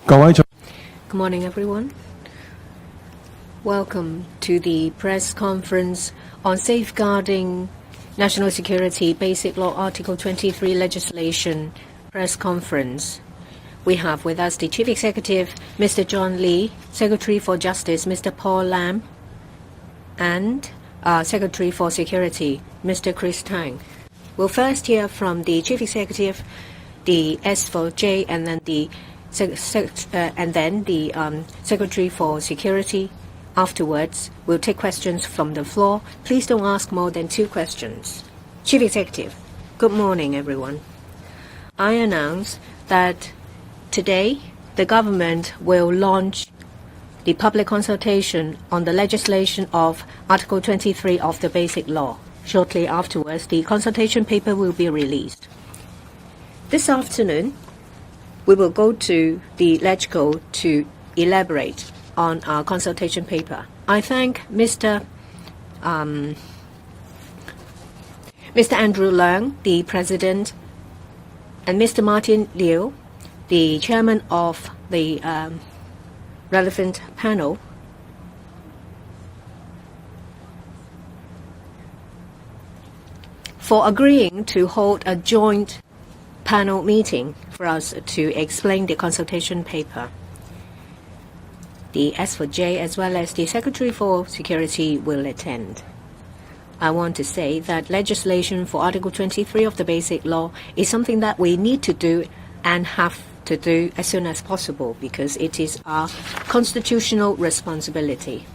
Good morning, everyone. Welcome to the press conference on safeguarding national security, Basic Law Article 23 legislation press conference. We have with us the Chief Executive, Mr. John Lee, Secretary for Justice, Mr. Paul Lam, and Secretary for Security, Mr. Chris Tang. We'll first hear from the Chief Executive, the S4J, and then the Secretary for Security. Afterwards, we'll take questions from the floor. Please don't ask more than 2 questions. Chief Executive, good morning, everyone. I announce that today the government will launch the public consultation on the legislation of Article 23 of the Basic Law. Shortly afterwards, the consultation paper will be released. This afternoon, we will go to the Laegislations to elaborate on our consultation paper. I thank Mr. Andrew Leung, the President, and Mr. Martin Liu, the Chairman of the relevant panel, for agreeing to hold a joint panel meeting for us to explain the consultation paper. The S4J as well as the Secretary for Security will attend. I want to say that legislation for Article 23 of the Basic Law is something that we need to do and have to do as soon as possible because it is our constitutional responsibility.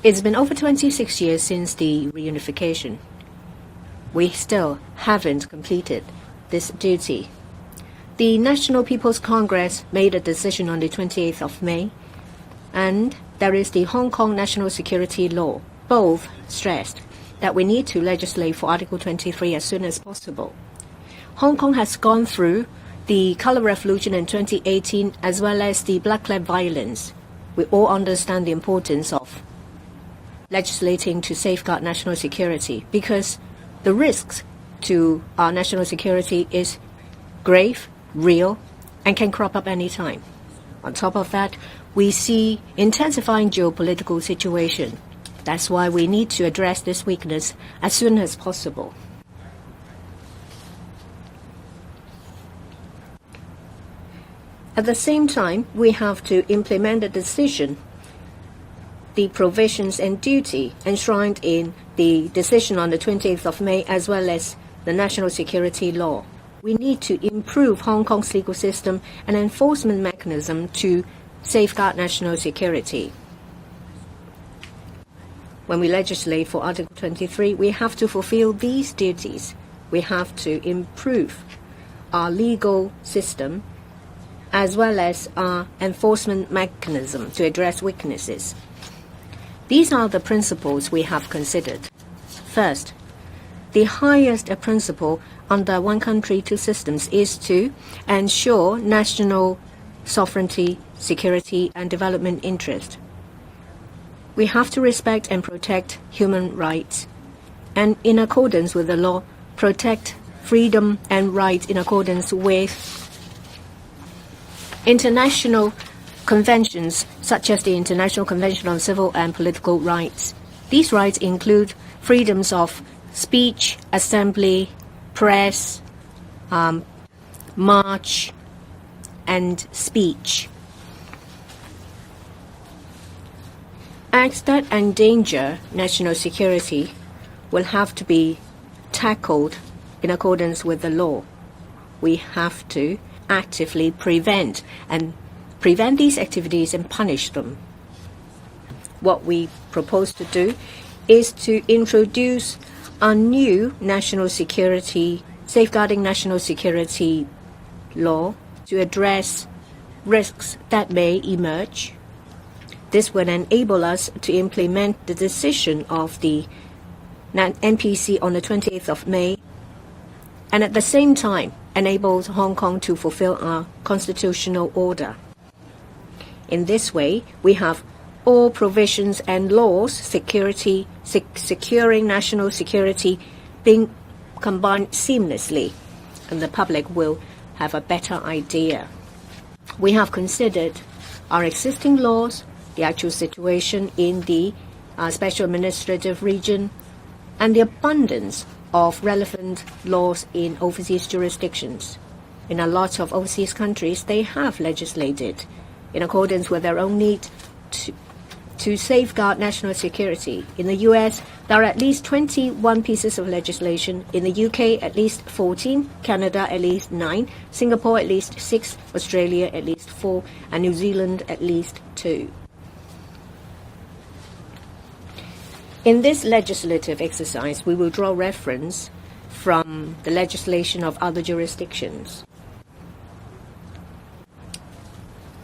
It's been over 26 years since the reunification. We still haven't completed this duty. The National People's Congress made a decision on the 28th of May, and there is the Hong Kong National Security Law. Both stressed that we need to legislate for Article 23 as soon as possible. Hong Kong has gone through the Colour Revolution in 2018 as well as the Black Lab violence. We all understand the importance of legislating to safeguard national security because the risks to our national security is grave, real, and can crop up any time. On top of that, we see intensifying geopolitical situation. That's why we need to address this weakness as soon as possible. At the same time, we have to implement the decision, the provisions and duty enshrined in the decision on the 20th of May as well as the National Security Law. We need to improve Hong Kong's legal system and enforcement mechanism to safeguard national security. When we legislate for Article 23, we have to fulfill these duties. We have to improve our legal system as well as our enforcement mechanism to address weaknesses. These are the principles we have considered. First, the highest principle under one country, two systems is to ensure national sovereignty, security, and development interest. We have to respect and protect human rights, and in accordance with the law, protect freedom and rights in accordance with international conventions such as the International Convention on Civil and Political Rights. These rights include freedoms of speech, assembly, press, march, and speech. Acts that endanger national security will have to be tackled in accordance with the law. We have to actively prevent these activities and punish them. What we propose to do is to introduce a new national security, safeguarding national security law to address risks that may emerge. This will enable us to implement the decision of the NPC on the 20th of May, and at the same time enables Hong Kong to fulfill our constitutional order. In this way, we have all provisions and laws securing national security being combined seamlessly, and the public will have a better idea we have considered our existing laws, the actual situation in the special administrative region, and the abundance of relevant laws in overseas jurisdictions. In a lot of overseas countries, they have legislated in accordance with their own need to safeguard national security. In the US, there are at least 21 pieces of legislation. In the UK, at least 14. Canada, at least 9. Singapore, at least 6. Australia, at least 4. And New Zealand, at least 2. In this legislative exercise, we will draw reference from the legislation of other jurisdictions.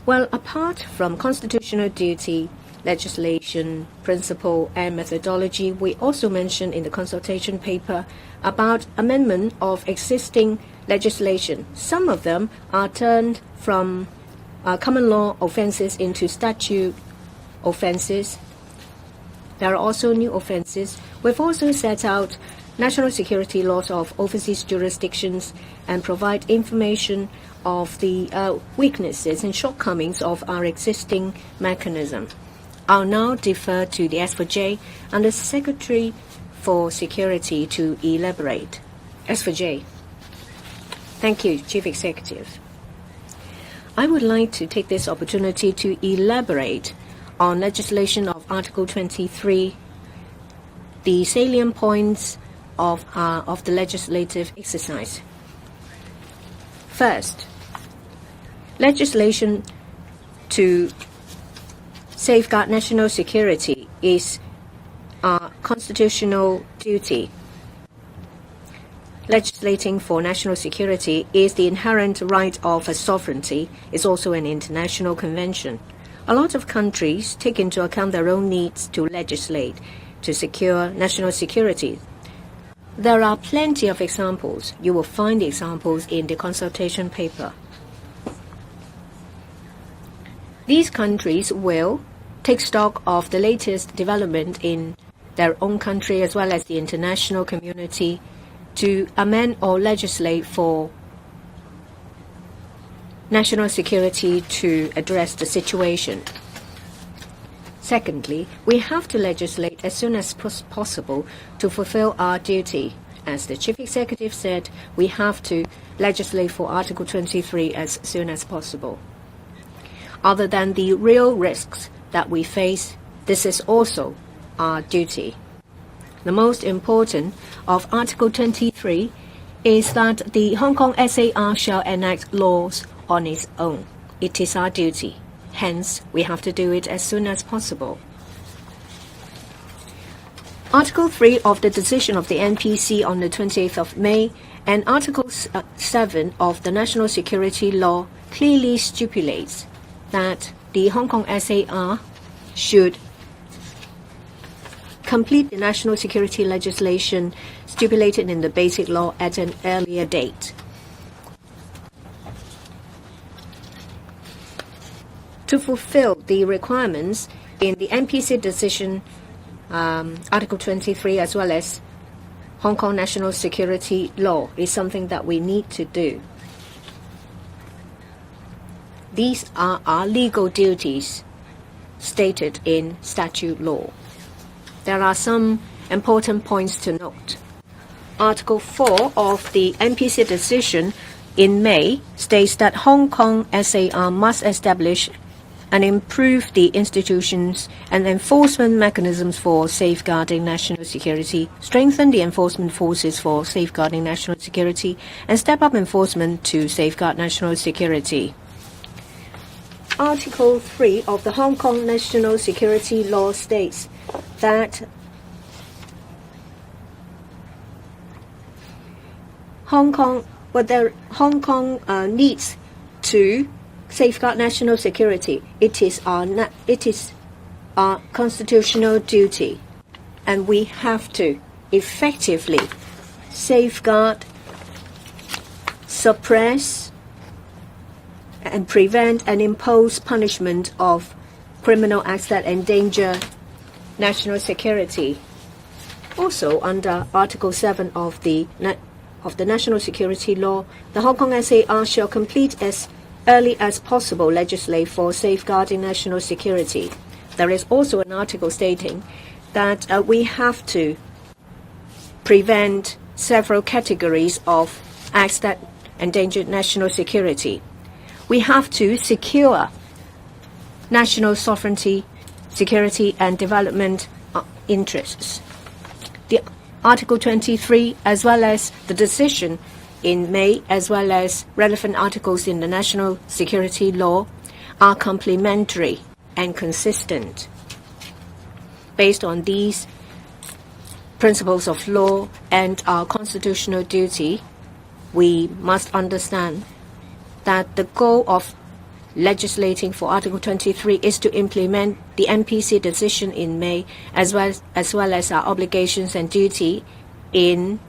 Well, apart from constitutional duty, legislation, principle, and methodology, we also mentioned in the consultation paper about amendment of existing legislation. Some of them are turned from common law offenses into statute offenses. There are also new offenses. We've also set out national security laws of overseas jurisdictions and provide information of the weaknesses and shortcomings of our existing mechanism. I'll now defer to the S4J and the Secretary for Security to elaborate. S4J. Thank you, Chief Executive. I would like to take this opportunity to elaborate on legislation of Article 23, the salient points of the legislative exercise. First, legislation to safeguard national security is our constitutional duty. Legislating for national security is the inherent right of a sovereignty. It's also an international convention. A lot of countries take into account their own needs to legislate to secure national security. There are plenty of examples. You will find the examples in the consultation paper. These countries will take stock of the latest development in their own country as well as the international community to amend or legislate for national security to address the situation. Secondly, we have to legislate as soon as possible to fulfill our duty. As the Chief Executive said, we have to legislate for Article 23 as soon as possible. Other than the real risks that we face, this is also our duty. The most important of Article 23 is that the Hong Kong SAR shall enact laws on its own. It is our duty. Hence, we have to do it as soon as possible. Article 3 of the decision of the NPC on the 28th of May and Article 7 of the National Security Law clearly stipulates that the Hong Kong SAR should complete the national security legislation stipulated in the Basic Law at an earlier date. To fulfill the requirements in the NPC decision, Article 23, as well as Hong Kong National Security Law, is something that we need to do. These are our legal duties stated in statute law. There are some important points to note. Article 4 of the NPC decision in May states that Hong Kong SAR must establish and improve the institutions and enforcement mechanisms for safeguarding national security, strengthen the enforcement forces for safeguarding national security, and step up enforcement to safeguard national security. Article 3 of the Hong Kong National Security Law states that Hong Kong needs to safeguard national security. It is our constitutional duty, and we have to effectively safeguard, suppress, and prevent and impose punishment of criminal acts that endanger national security. Also, under Article 7 of the National Security Law, the Hong Kong SAR shall complete its early as possible legislate for safeguarding national security. There is also an article stating that we have to prevent several categories of acts that endanger national security. We have to secure national sovereignty, security and development interests. The Article 23, as well as the decision in May, as well as relevant articles in the national security law, are complementary and consistent. Based on these principles of law and our constitutional duty, we must understand that the goal of legislating for Article 23 is to implement the MPC decision in May, as well as our obligations and duty in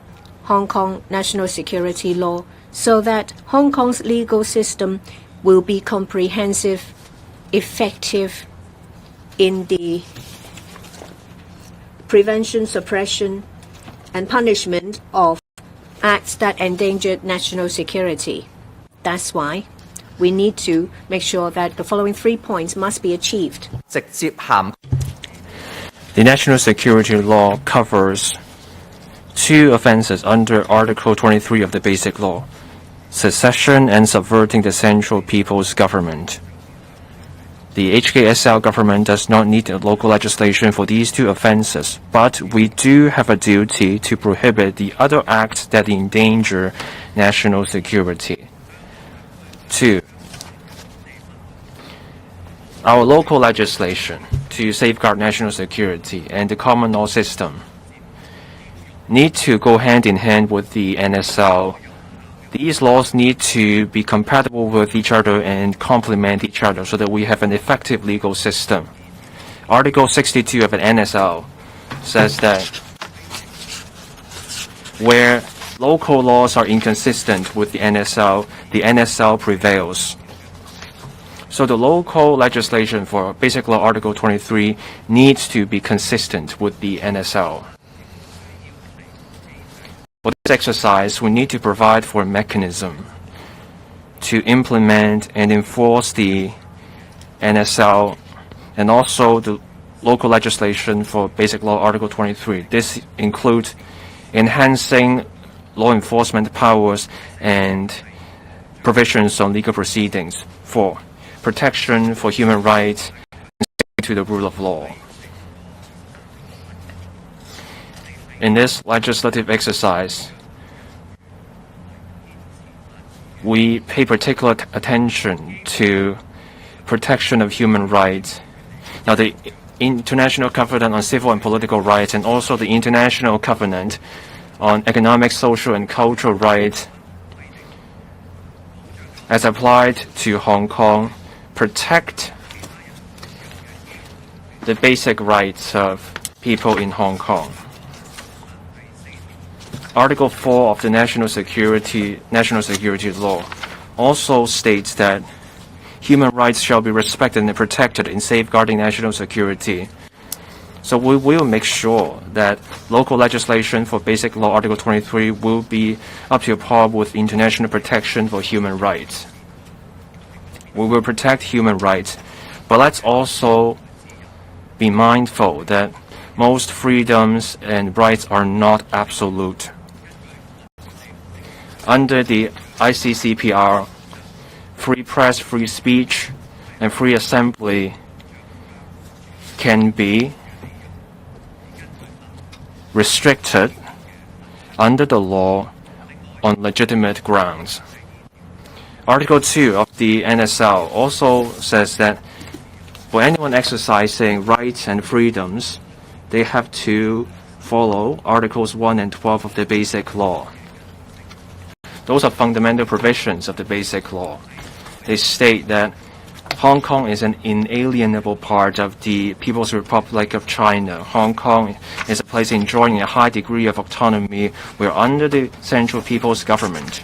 Hong Kong national security law, so that Hong Kong's legal system will be comprehensive, effective in the prevention, suppression, and punishment of acts that endanger national security. That's why we need to make sure that the following 3 points must be achieved. The national security law covers 2 offenses under Article 23 of the Basic Law: secession and subverting the central people's government. The HKSL government does not need local legislation for these 2 offenses, but we do have a duty to prohibit the other acts that endanger national security. 2. Our local legislation to safeguard national security and the common law system need to go hand in hand with the NSL. These laws need to be compatible with each other and complement each other so that we have an effective legal system. Article 62 of an NSL says that where local laws are inconsistent with the NSL prevails. So the local legislation for Basic Law Article 23 needs to be consistent with the NSL. For this exercise, we need to provide for a mechanism to implement and enforce the NSL and also the local legislation for Basic Law Article 23. This includes enhancing law enforcement powers and provisions on legal proceedings for protection for human rights and to the rule of law. In this legislative exercise, we pay particular attention to protection of human rights. Now, the International Covenant on Civil and Political Rights and also the International Covenant on Economic, Social, and Cultural Rights, as applied to Hong Kong, protect the basic rights of people in Hong Kong. Article 4 of the National Security Law also states that human rights shall be respected and protected in safeguarding national security. So we will make sure that local legislation for Basic Law Article 23 will be up to par with international protection for human rights. We will protect human rights, but let's also be mindful that most freedoms and rights are not absolute. Under the ICCPR, free press, free speech, and free assembly can be restricted under the law on legitimate grounds. Article 2 of the NSL also says that for anyone exercising rights and freedoms, they have to follow Articles 1 and 12 of the Basic Law. Those are fundamental provisions of the Basic Law. They state that Hong Kong is an inalienable part of the People's Republic of China. Hong Kong is a place enjoying a high degree of autonomy. We're under the central people's government.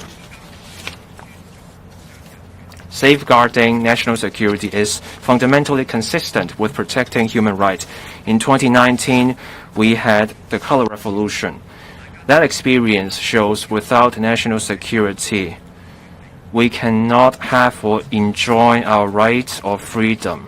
Safeguarding national security is fundamentally consistent with protecting human rights. In 2019, we had the Color Revolution. That experience shows without national security, we cannot have or enjoy our rights or freedom.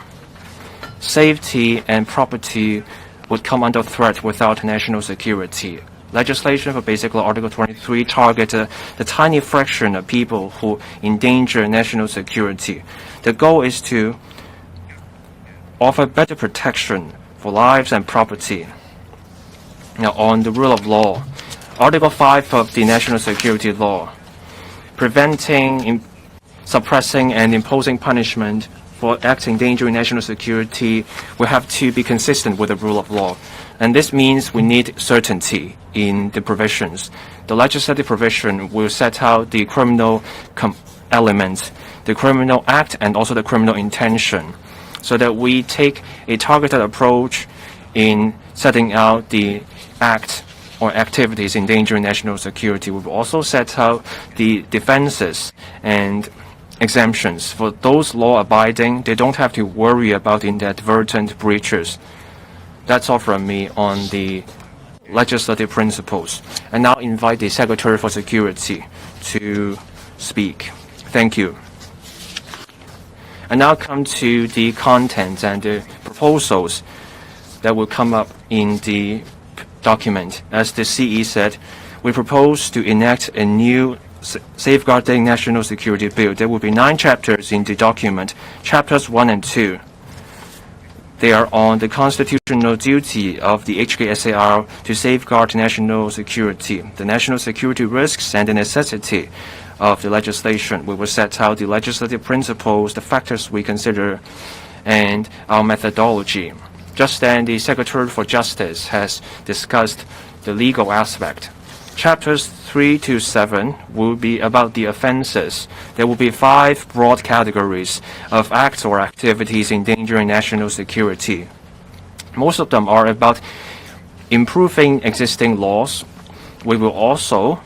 Safety and property would come under threat without national security. Legislation for Basic Law Article 23 targeted the tiny fraction of people who endanger national security. The goal is to offer better protection for lives and property. Now, on the rule of law, Article 5 of the National Security Law, preventing, suppressing, and imposing punishment for acts endangering national security will have to be consistent with the rule of law. And this means we need certainty in the provisions. The legislative provision will set out the criminal element, the criminal act, and also the criminal intention, so that we take a targeted approach in setting out the act or activities endangering national security. We will also set out the defenses and exemptions. For those law-abiding, they don't have to worry about inadvertent breaches. That's all from me on the legislative principles. And now invite the Secretary for Security to speak. Thank you. And now come to the contents and the proposals that will come up in the document. As the CE said, we propose to enact a new Safeguarding National Security Bill. There will be 9 chapters in the document. Chapters 1 and 2. They are on the constitutional duty of the HKSAR to safeguard national security, the national security risks, and the necessity of the legislation. We will set out the legislative principles, the factors we consider, and our methodology. Just then, the Secretary for Justice has discussed the legal aspect. Chapters 3 to 7 will be about the offenses. There will be 5 broad categories of acts or activities endangering national security. Most of them are about improving existing laws. We will also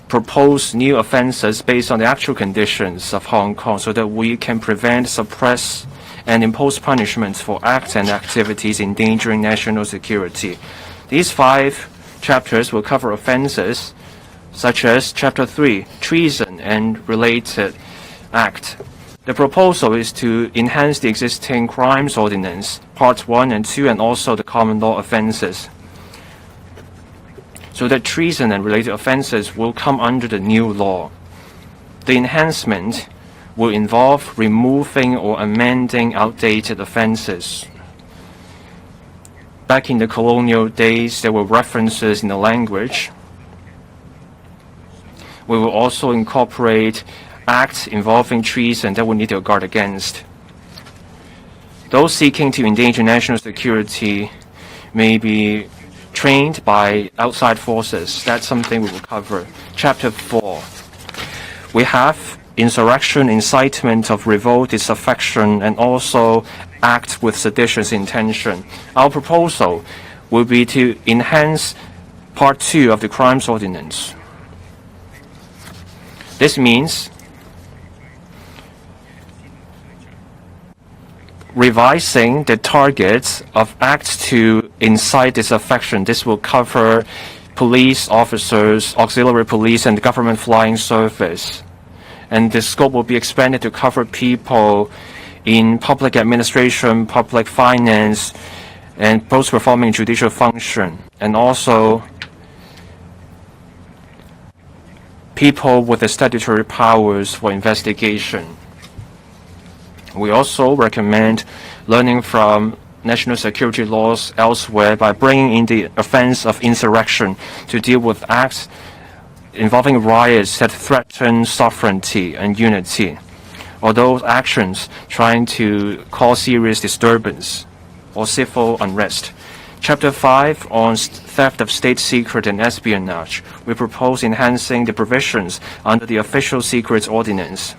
propose new offenses based on the actual conditions of Hong Kong so that we can prevent, suppress, and impose punishments for acts and activities endangering national security. These 5 chapters will cover offenses such as Chapter 3, treason and related act. The proposal is to enhance the existing crimes ordinance, Parts 1 and 2, and also the common law offenses, so that treason and related offenses will come under the new law. The enhancement will involve removing or amending outdated offenses. Back in the colonial days, there were references in the language. We will also incorporate acts involving treason that we need to guard against. Those seeking to endanger national security may be trained by outside forces. That's something we will cover. Chapter 4. We have insurrection, incitement of revolt, disaffection, and also act with seditious intention. Our proposal will be to enhance Part 2 of the Crimes Ordinance. This means revising the targets of acts to incite disaffection. This will cover police officers, auxiliary police, and the government flying service. And the scope will be expanded to cover people in public administration, public finance, and those performing judicial function, and also people with the statutory powers for investigation. We also recommend learning from national security laws elsewhere by bringing in the offense of insurrection to deal with acts involving riots that threaten sovereignty and unity, or those actions trying to cause serious disturbance or civil unrest. Chapter 5 on theft of state secret and espionage. We propose enhancing the provisions under the Official Secrets Ordinance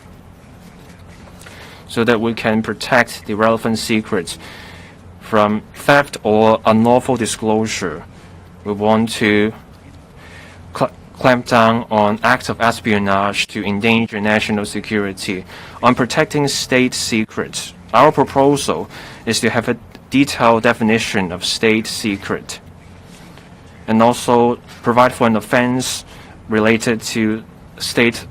so that we can protect the relevant secrets from theft or unlawful disclosure. We want to clamp down on acts of espionage to endanger national security. On protecting state secrets, our proposal is to have a detailed definition of state secret and also provide for an offense related to state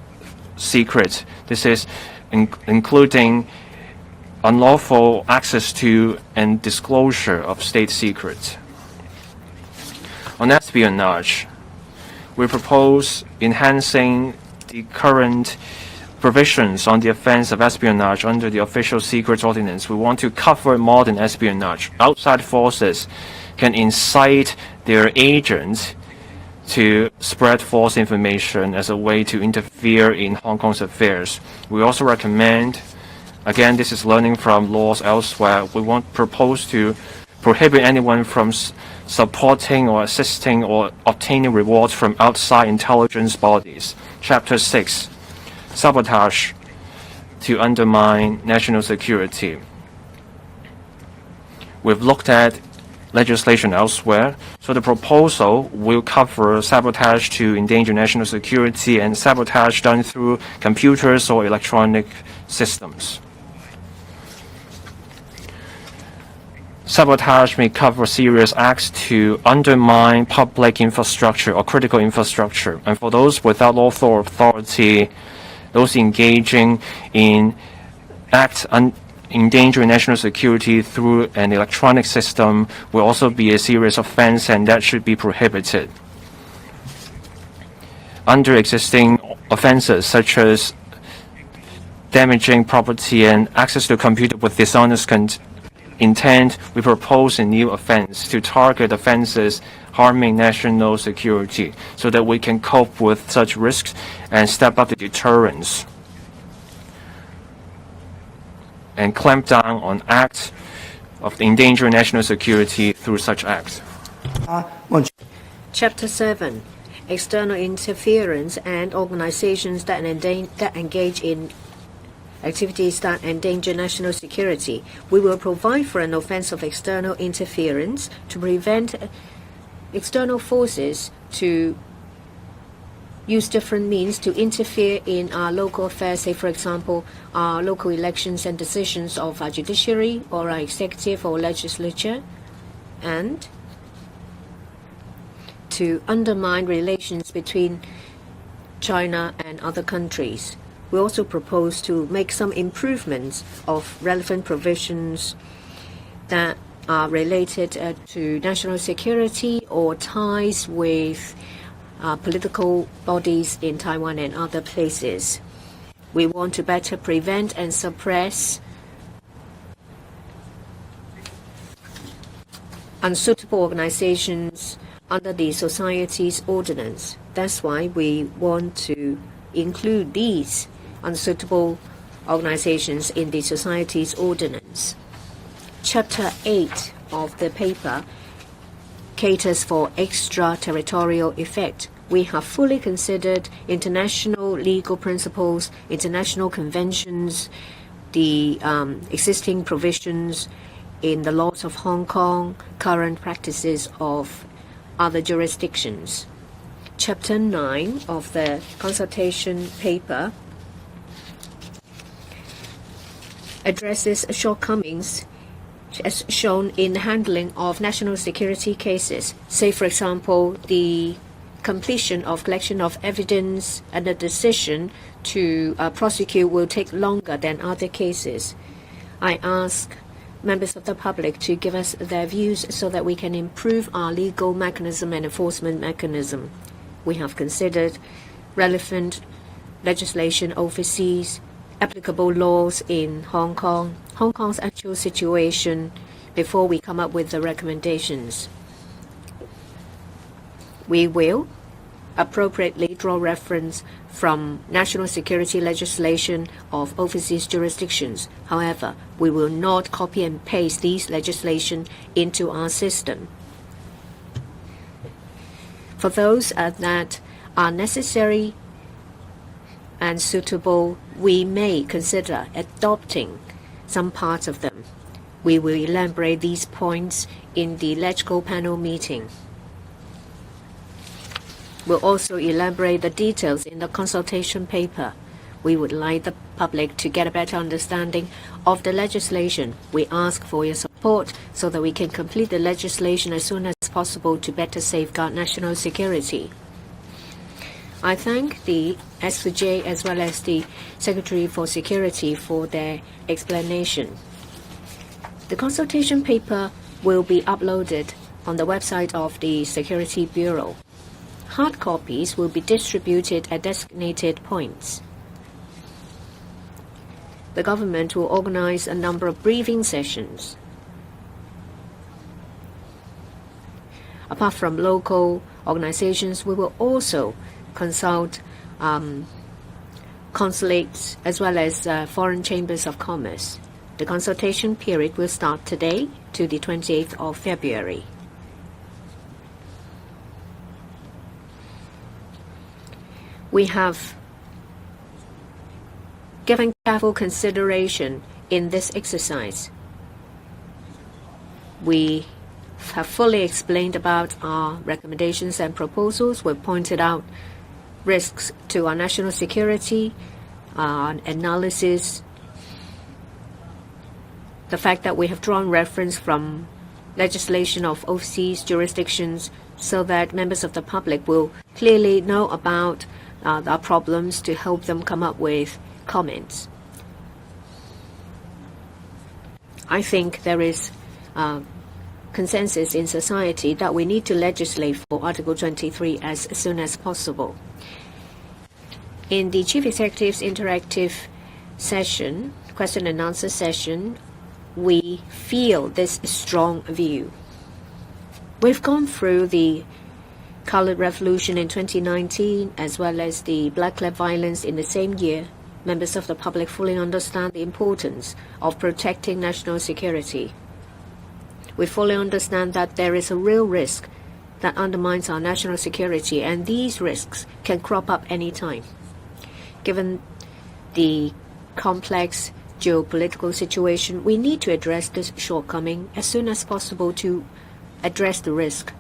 secret. This is including unlawful access to and disclosure of state secrets. On espionage, we propose enhancing the current provisions on the offense of espionage under the Official Secrets Ordinance. We want to cover modern espionage. Outside forces can incite their agents to spread false information as a way to interfere in Hong Kong's affairs. We also recommend, again, this is learning from laws elsewhere, we propose to prohibit anyone from supporting or assisting or obtaining rewards from outside intelligence bodies. Chapter 6, sabotage to undermine national security. We've looked at legislation elsewhere, so the proposal will cover sabotage to endanger national security and sabotage done through computers or electronic systems. Sabotage may cover serious acts to undermine public infrastructure or critical infrastructure, and for those without lawful authority, those engaging in acts endangering national security through an electronic system will also be a serious offense, and that should be prohibited. Under existing offenses such as damaging property and access to a computer with dishonest intent, we propose a new offense to target offenses harming national security so that we can cope with such risks and step up the deterrence and clamp down on acts of endangering national security through such acts. Chapter 7, external interference and organizations that engage in activities that endanger national security. We will provide for an offense of external interference to prevent external forces to use different means to interfere in our local affairs, say for example, our local elections and decisions of our judiciary or our executive or legislature, and to undermine relations between China and other countries. We also propose to make some improvements of relevant provisions that are related to national security or ties with political bodies in Taiwan and other places. We want to better prevent and suppress unsuitable organizations under the Society's Ordinance. That's why we want to include these unsuitable organizations in the Society's Ordinance. Chapter 8 of the paper caters for extraterritorial effect. We have fully considered international legal principles, international conventions, the existing provisions in the laws of Hong Kong, current practices of other jurisdictions. Chapter 9 of the consultation paper addresses shortcomings as shown in the handling of national security cases. Say, for example, the completion of collection of evidence and the decision to prosecute will take longer than other cases. I ask members of the public to give us their views so that we can improve our legal mechanism and enforcement mechanism. We have considered relevant legislation overseas, applicable laws in Hong Kong, Hong Kong's actual situation before we come up with the recommendations. We will appropriately draw reference from national security legislation of overseas jurisdictions. However, we will not copy and paste these legislation into our system. For those that are necessary and suitable, we may consider adopting some parts of them. We will elaborate these points in the LegCo panel meeting. We'll also elaborate the details in the consultation paper. We would like the public to get a better understanding of the legislation. We ask for your support so that we can complete the legislation as soon as possible to better safeguard national security. I thank the S4J as well as the Secretary for Security for their explanation. The consultation paper will be uploaded on the website of the Security Bureau. Hard copies will be distributed at designated points. The government will organize a number of briefing sessions. Apart from local organizations, we will also consult consulates as well as foreign chambers of commerce. The consultation period will start today to the 28th of February. We have given careful consideration in this exercise. We have fully explained about our recommendations and proposals. We've pointed out risks to our national security, analysis, the fact that we have drawn reference from legislation of overseas jurisdictions so that members of the public will clearly know about our problems to help them come up with comments. I think there is consensus in society that we need to legislate for Article 23 as soon as possible. In the Chief Executive's interactive session, question and answer session, we feel this strong view. We've gone through the Colored Revolution in 2019 as well as the Black Lab violence in the same year. Members of the public fully understand the importance of protecting national security. We fully understand that there is a real risk that undermines our national security, and these risks can crop up any time. Given the complex geopolitical situation, we need to address this shortcoming as soon as possible to address the risk.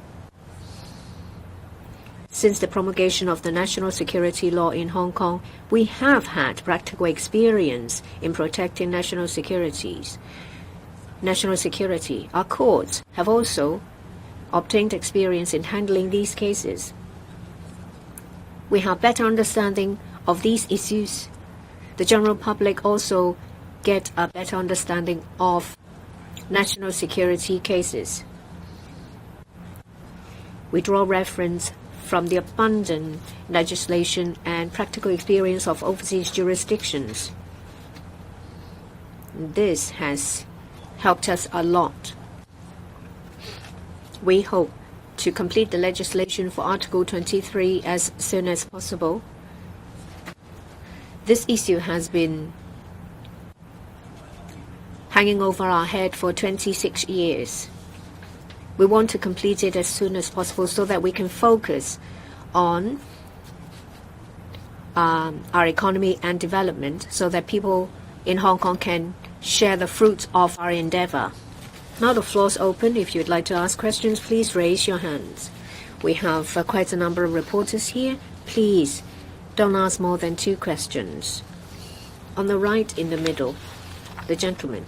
Since the promulgation of the national security law in Hong Kong, we have had practical experience in protecting national security. Our courts have also obtained experience in handling these cases. We have better understanding of these issues. The general public also get a better understanding of national security cases. We draw reference from the abundant legislation and practical experience of overseas jurisdictions. This has helped us a lot. We hope to complete the legislation for Article 23 as soon as possible. This issue has been hanging over our head for 26 years. We want to complete it as soon as possible so that we can focus on our economy and development so that people in Hong Kong can share the fruits of our endeavor. Now the floor is open. If you'd like to ask questions, please raise your hands. We have quite a number of reporters here. Please don't ask more than 2 questions. On the right in the middle, the gentleman.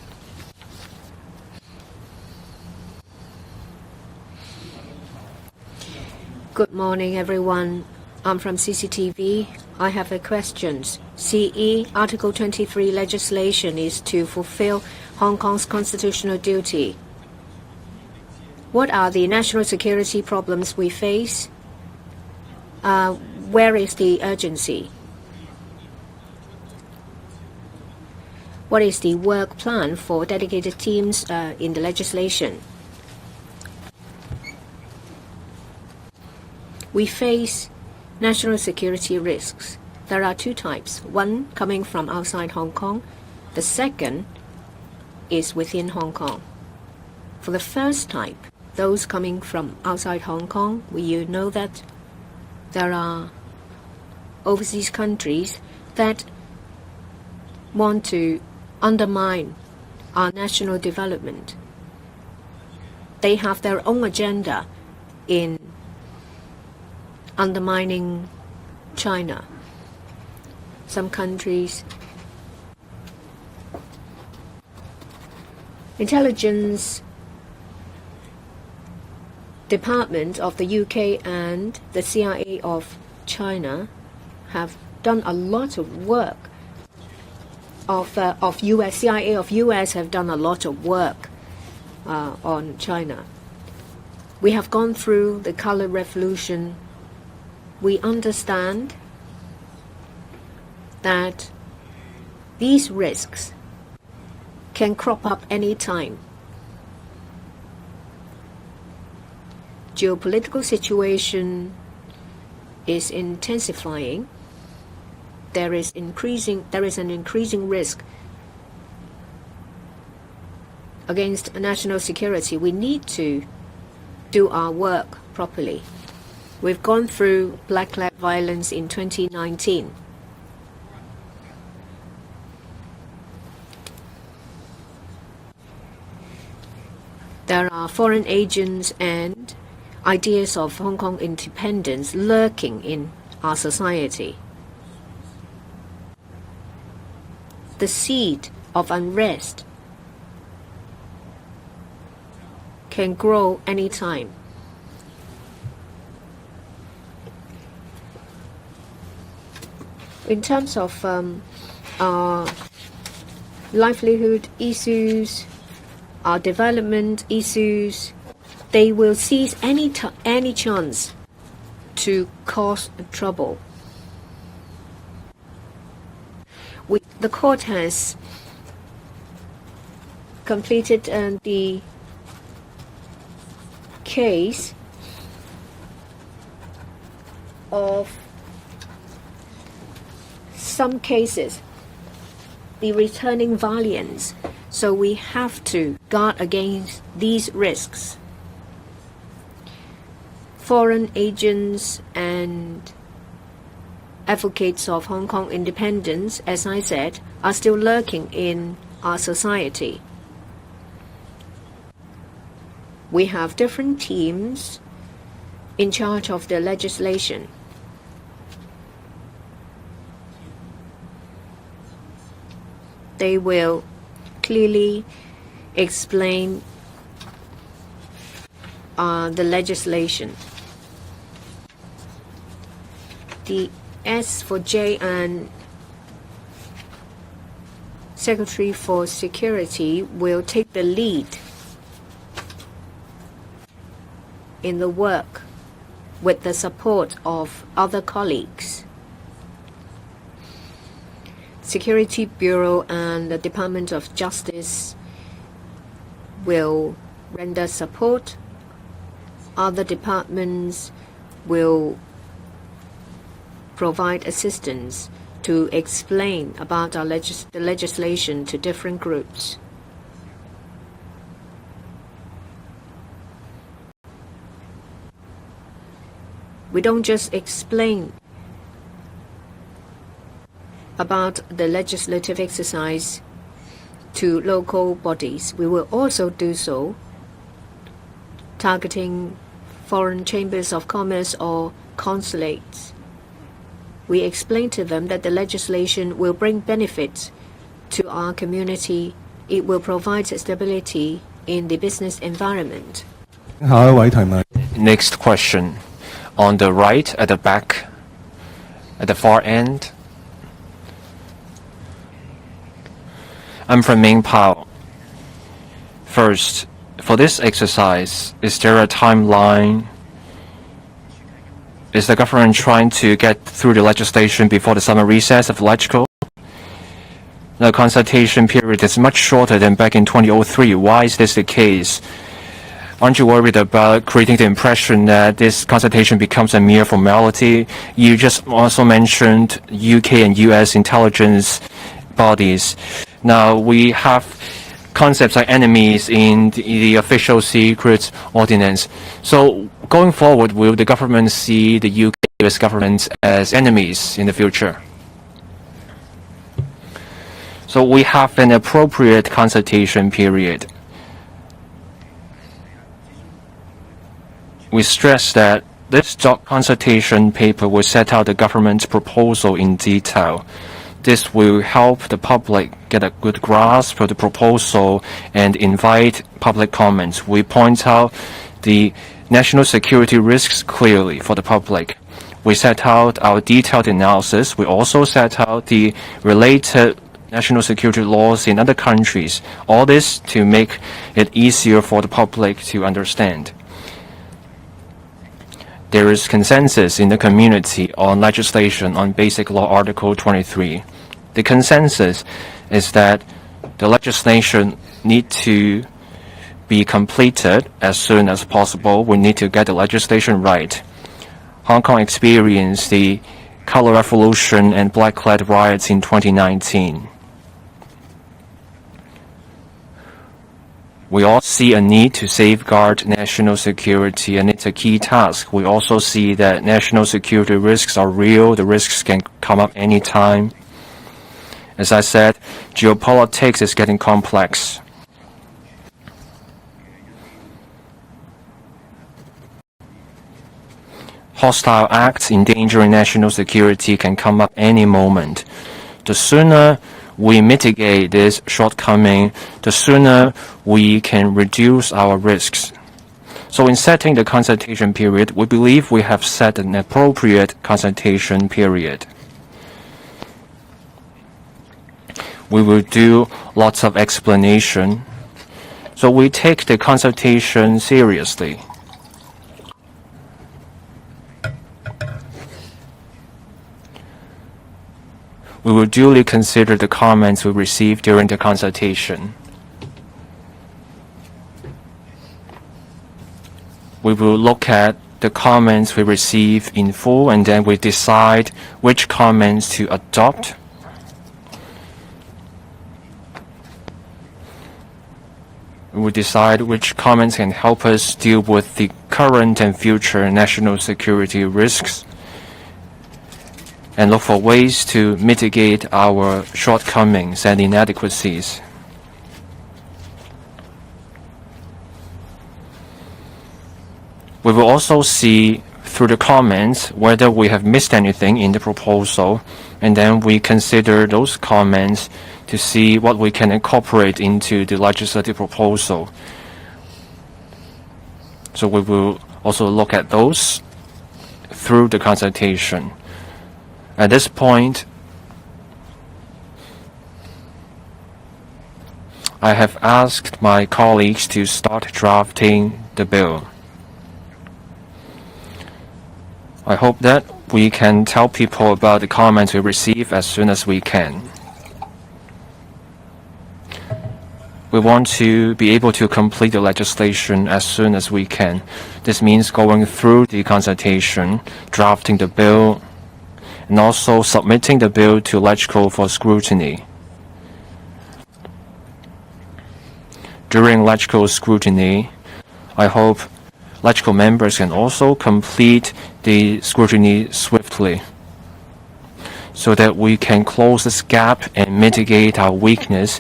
Good morning, everyone. I'm from CCTV. I have a question. CE Article 23 legislation is to fulfill Hong Kong's constitutional duty. What are the national security problems we face? Where is the urgency? What is the work plan for dedicated teams in the legislation? We face national security risks. There are 2 types. One coming from outside Hong Kong. The second is within Hong Kong. For the first type, those coming from outside Hong Kong, you know that there are overseas countries that want to undermine our national development. They have their own agenda in undermining China. Some countries, intelligence department of the UK and the CIA of China have done a lot of work of U.S. CIA of U.S. have done a lot of work on China. We have gone through the Color Revolution. We understand that these risks can crop up any time. Geopolitical situation is intensifying. There is an increasing risk against national security. We need to do our work properly. We've gone through black flag violence in 2019. There are foreign agents and ideas of Hong Kong independence lurking in our society. The seed of unrest can grow any time. In terms of our livelihood issues, our development issues, they will seize any chance to cause trouble. The court has completed the case of some cases, the returning valiants. So we have to guard against these risks. Foreign agents and advocates of Hong Kong independence, as I said, are still lurking in our society. We have different teams in charge of the legislation. They will clearly explain the legislation. The S for J and Secretary for Security will take the lead in the work with the support of other colleagues. Security Bureau and the Department of Justice will render support. Other departments will provide assistance to explain about the legislation to different groups. We don't just explain about the legislative exercise to local bodies. We will also do so targeting foreign chambers of commerce or consulates. We explain to them that the legislation will bring benefits to our community. It will provide stability in the business environment. Next question. On the right, at the back, at the far end. I'm from Ming Pao. First, for this exercise, is there a timeline? Is the government trying to get through the legislation before the summer recess of LegCo? The consultation period is much shorter than back in 2003. Why is this the case? Aren't you worried about creating the impression that this consultation becomes a mere formality? You just also mentioned UK and US intelligence bodies. Now we have concepts like enemies in the official secret ordinance. So going forward, will the government see the UK and US government as enemies in the future? So we have an appropriate consultation period. We stress that this consultation paper will set out the government's proposal in detail. This will help the public get a good grasp of the proposal and invite public comments. We point out the national security risks clearly for the public. we set out our detailed analysis. We also set out the related national security laws in other countries. All this to make it easier for the public to understand. There is consensus in the community on legislation on Basic Law Article 23. The consensus is that the legislation need to be completed as soon as possible. We need to get the legislation right. Hong Kong experienced the Color Revolution and Black-led riots in 2019. We all see a need to safeguard national security, and it's a key task. We also see that national security risks are real. The risks can come up anytime. As I said, geopolitics is getting complex. Hostile acts endangering national security can come up any moment. The sooner we mitigate this shortcoming, the sooner we can reduce our risks. So in setting the consultation period, we believe we have set an appropriate consultation period. We will do lots of explanation. So we take the consultation seriously. We will duly consider the comments we received during the consultation. We will look at the comments we receive in full, and then we decide which comments to adopt. We will decide which comments can help us deal with the current and future national security risks, and look for ways to mitigate our shortcomings and inadequacies. We will also see through the comments whether we have missed anything in the proposal, and then we consider those comments to see what we can incorporate into the legislative proposal. So we will also look at those through the consultation. At this point, I have asked my colleagues to start drafting the bill. I hope that we can tell people about the comments we receive as soon as we can. We want to be able to complete the legislation as soon as we can. This means going through the consultation, drafting the bill, and also submitting the bill to LegCo for scrutiny. During LegCo scrutiny, I hope LegCo members can also complete the scrutiny swiftly, so that we can close this gap and mitigate our weakness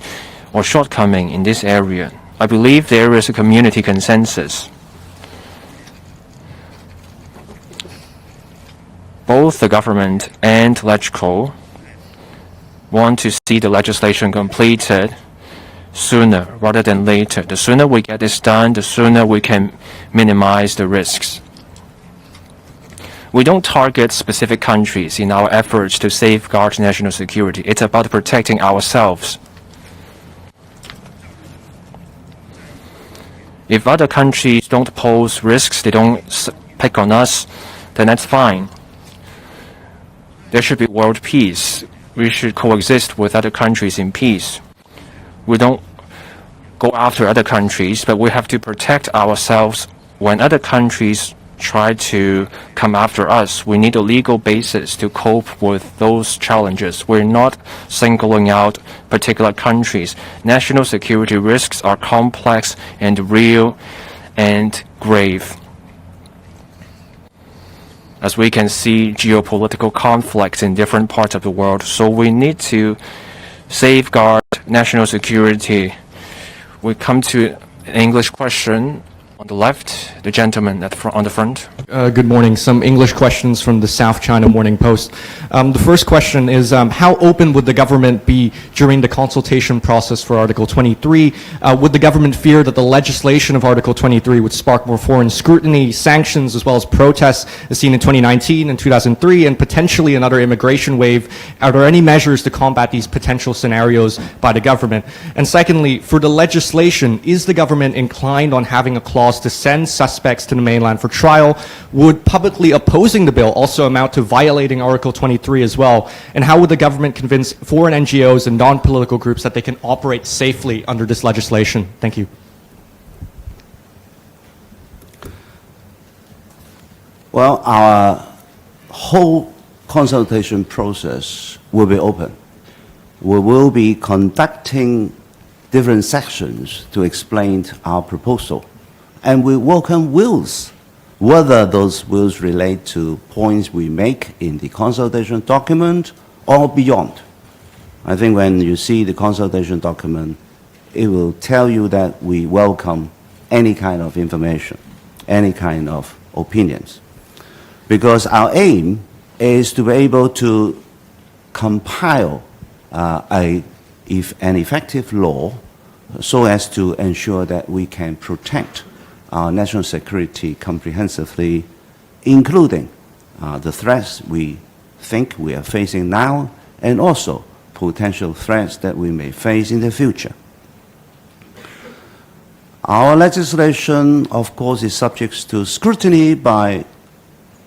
or shortcoming in this area. I believe there is a community consensus. Both the government and LegCo want to see the legislation completed sooner rather than later. The sooner we get this done, the sooner we can minimize the risks. We don't target specific countries in our efforts to safeguard national security. It's about protecting ourselves. If other countries don't pose risks, they don't pick on us, then that's fine. There should be world peace. We should coexist with other countries in peace. We don't go after other countries, but we have to protect ourselves. When other countries try to come after us, we need a legal basis to cope with those challenges. We're not singling out particular countries. National security risks are complex and real and grave. As we can see, geopolitical conflicts in different parts of the world, so we need to safeguard national security. We come to an English question. On the left, the gentleman on the front. Good morning. Some English questions from the South China Morning Post. The first question is, how open would the government be during the consultation process for Article 23? Would the government fear that the legislation of Article 23 would spark more foreign scrutiny, sanctions, as well as protests as seen in 2019 and 2003, and potentially another immigration wave? Are there any measures to combat these potential scenarios by the government? And secondly, for the legislation, is the government inclined on having a clause to send suspects to the mainland for trial? Would publicly opposing the bill also amount to violating Article 23 as well? And how would the government convince foreign NGOs and non-political groups that they can operate safely under this legislation? Thank you. Well, our whole consultation process will be open. We will be conducting different sections to explain our proposal. And we welcome wills, whether those wills relate to points we make in the consultation document or beyond. I think when you see the consultation document, it will tell you that we welcome any kind of information, any kind of opinions. Because our aim is to be able to compile an effective law so as to ensure that we can protect our national security comprehensively, including the threats we think we are facing now and also potential threats that we may face in the future. Our legislation, of course, is subject to scrutiny by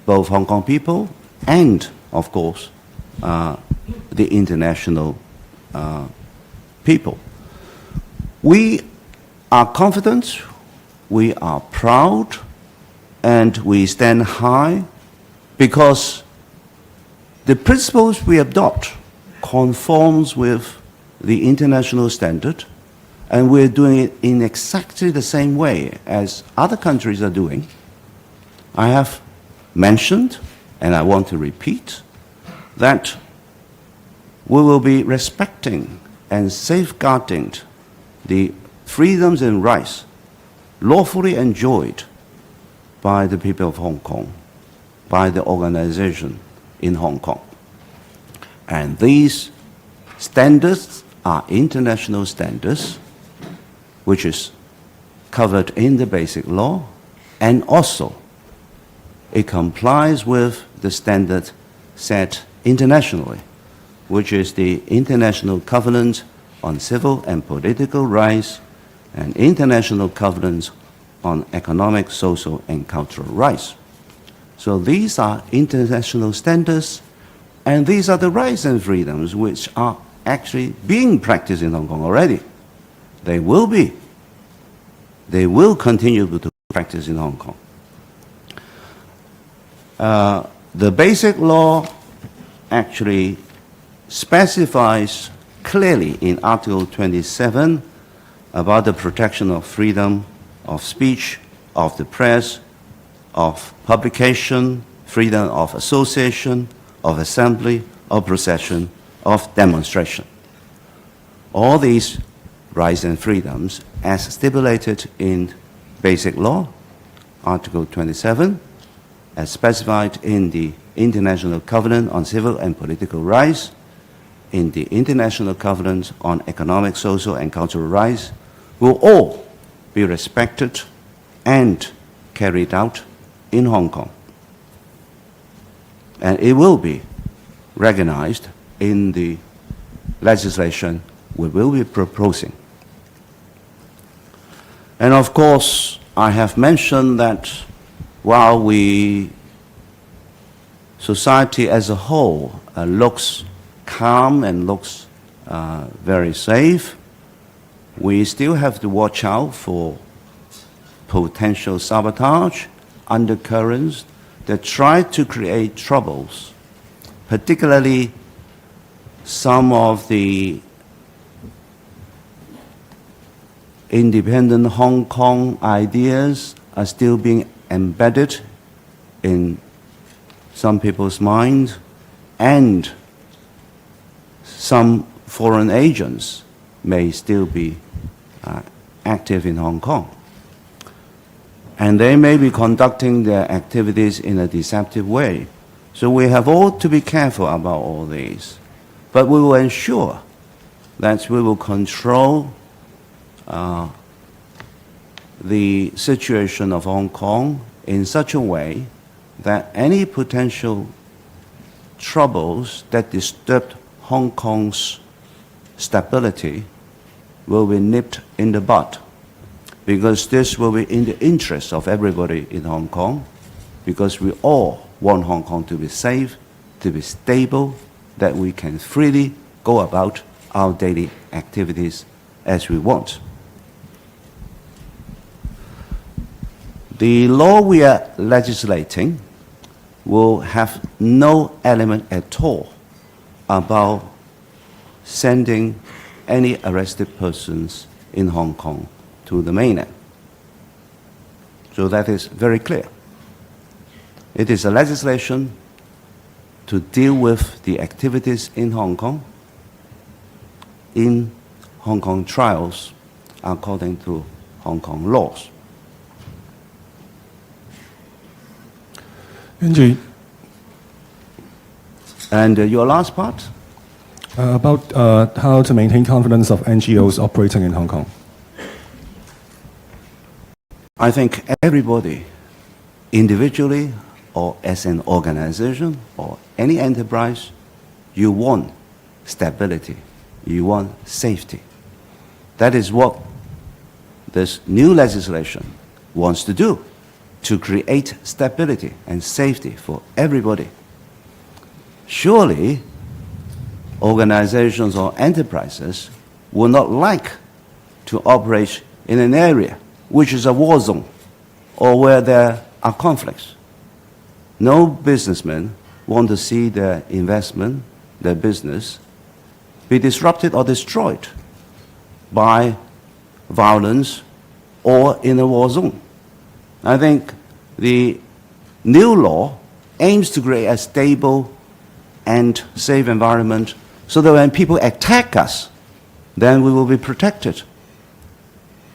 both Hong Kong people and, of course, the international people. We are confident, we are proud, and we stand high because the principles we adopt conforms with the international standard, and we're doing it in exactly the same way as other countries are doing. I have mentioned, and I want to repeat, that we will be respecting and safeguarding the freedoms and rights lawfully enjoyed by the people of Hong Kong, by the organization in Hong Kong. And these standards are international standards, which is covered in the basic law, and also it complies with the standard set internationally, which is the International Covenant on Civil and Political Rights and International Covenants on Economic, Social, and Cultural Rights. So these are international standards, and these are the rights and freedoms which are actually being practiced in Hong Kong already. They will be. They will continue to practice in Hong Kong. The basic law actually specifies clearly in Article 27 about the protection of freedom of speech, of the press, of publication, freedom of association, of assembly, of procession, of demonstration. All these rights and freedoms, as stipulated in Basic Law, Article 27, as specified in the International Covenant on Civil and Political Rights, in the International Covenant on Economic, Social, and Cultural Rights, will all be respected and carried out in Hong Kong. And it will be recognized in the legislation we will be proposing. And of course, I have mentioned that while society as a whole looks calm and looks very safe, we still have to watch out for potential sabotage, undercurrents that try to create troubles, particularly some of the independent Hong Kong ideas are still being embedded in some people's minds, and some foreign agents may still be active in Hong Kong. And they may be conducting their activities in a deceptive way. So we have all to be careful about all these. But we will ensure that we will control the situation of Hong Kong in such a way that any potential troubles that disturb Hong Kong's stability will be nipped in the bud, because this will be in the interest of everybody in Hong Kong, because we all want Hong Kong to be safe, to be stable, that we can freely go about our daily activities as we want. The law we are legislating will have no element at all about sending any arrested persons in Hong Kong to the mainland. So that is very clear. It is a legislation to deal with the activities in Hong Kong trials according to Hong Kong laws. And your last part? About how to maintain confidence of NGOs operating in Hong Kong. I think everybody, individually or as an organization or any enterprise, you want stability, you want safety. That is what this new legislation wants to do, to create stability and safety for everybody. Surely, organizations or enterprises would not like to operate in an area which is a war zone or where there are conflicts. No businessman wants to see their investment, their business, be disrupted or destroyed by violence or in a war zone. I think the new law aims to create a stable and safe environment so that when people attack us, then we will be protected.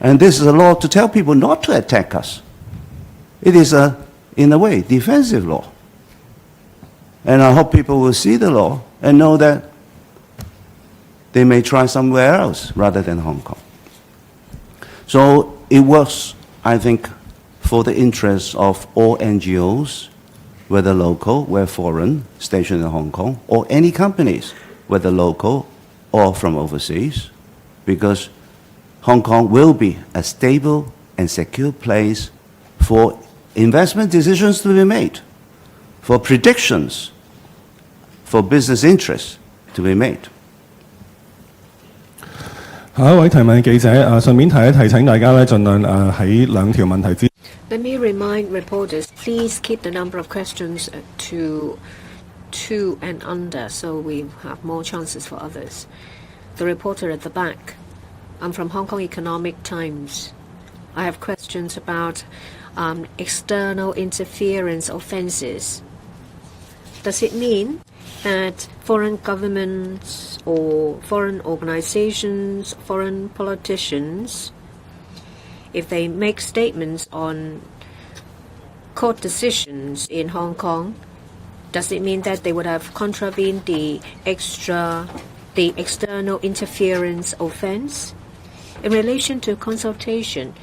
And this is a law to tell people not to attack us. It is in a way, defensive law. And I hope people will see the law and know that they may try somewhere else rather than Hong Kong. So it works, I think, for the interests of all NGOs, whether local, whether foreign, stationed in Hong Kong, or any companies, whether local or from overseas, because Hong Kong will be a stable and secure place for investment decisions to be made, for predictions, for business interests to be made. 下一位提問嘅記者，順便提醒大家咧，盡量喺兩條問題之。Let me remind reporters, please keep the number of questions to 2 and under, so we have more chances for others. The reporter at the back. I'm from Hong Kong Economic Times. I have questions about external interference offences. Does it mean that foreign governments or foreign organizations, foreign politicians, if they make statements on court decisions in Hong Kong, does it mean that they would have contravened the external interference offence? In relation to consultation,